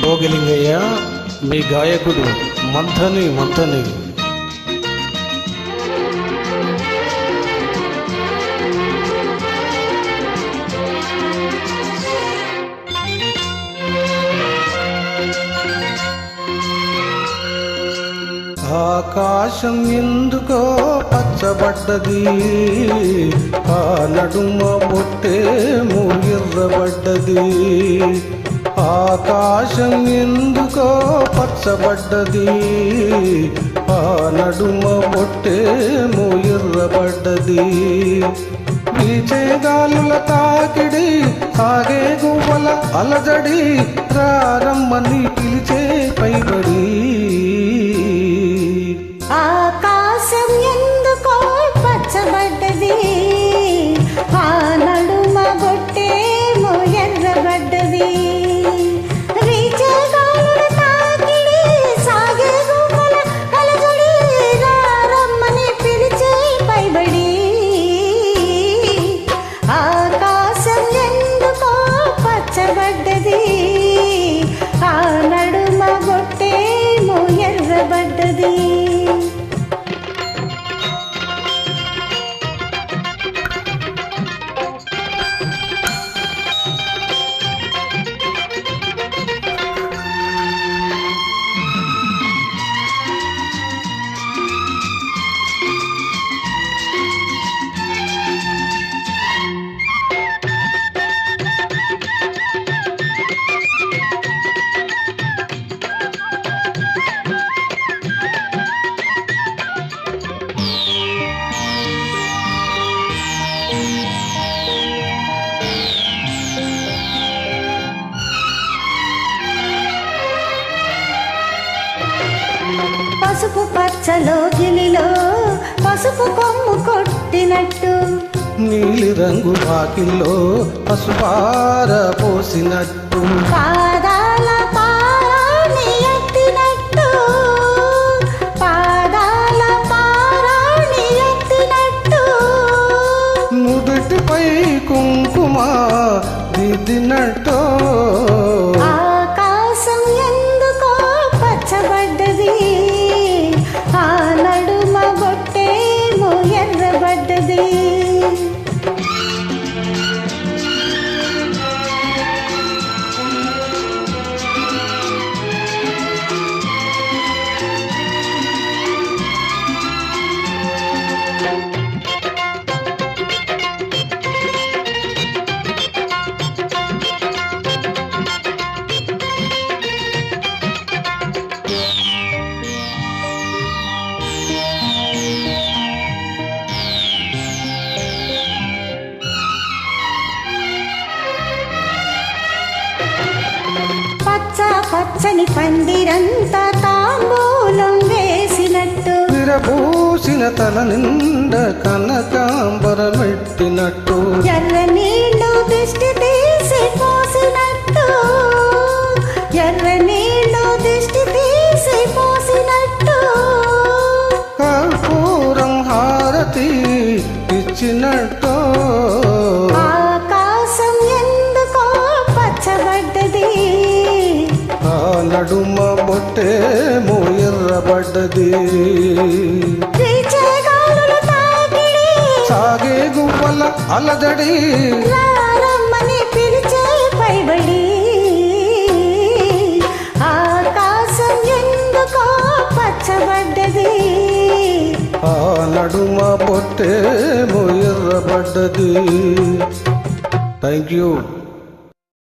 భోగిలింగయ్య మీ గాయకుడు మంథని మంథని. ఆకాశం ఎందుకో పచ్చబడ్డది, ఆ నడుమ బొట్టేమో ఎర్రబడ్డది. ఆకాశం ఎందుకో పచ్చబడ్డది, ఆ నడుమ బొట్టేమో ఎర్రబడ్డది. వీచే గాలుల తాకిడి, సాగే గువ్వల అలజడి, రారమ్మని పిలిచే పైబడి. ఆకాశం ఎందుకో పచ్చబడ్డది, ఆ నడుమ బొట్టేమో ఎర్రబడ్డది. వీచే గాలుల తాకిడి, సాగే గువ్వల అలజడి, రారమ్మని పిలిచే పైబడి. ఆకాశం ఎందుకో పచ్చబడ్డది, ఆ నడుమ బొట్టేమో ఎర్రబడ్డది. పసుపు పచ్చలో గిలిలో పసుపు కొమ్ము కొట్టినట్టు, నీలి రంగు వాకిల్లో పసుపార పోసినట్టు, పాదాల పారాణి ఎత్తినట్టు, పాదాల పారాణి ఎత్తినట్టు. నుదుటిపై కుంకుమ దిద్దినట్టు. ఆకాశం ఎందుకో పచ్చబడ్డది, ఆ నడుమ బొట్టేమో ఎర్రబడ్డది. పచ్చ పచ్చని పందిరంతా తాంబూలం వేసినట్టు, విరబూసిన తల నిండా కనకాంబరమెట్టినట్టు. ఎర్ర నీళ్ళు దిష్టి తీసి పోసినట్టు, ఎర్ర నీళ్ళు దిష్టి తీసి పోసినట్టు. కర్పూరం హారతి ఇచ్చినట్టు. ఆకాశం ఎందుకో పచ్చబడ్డది, ఆ నడుమ బొట్టేమో ఎర్రబడ్డది. వీచే గాలుల తాకిడి, సాగే గువ్వల అలజడి, రారమ్మని పిలిచే పైబడి. ఆకాశం ఎందుకో పచ్చబడ్డది, ఆ నడుమ బొట్టేమో ఎర్రబడ్డది. Thank you.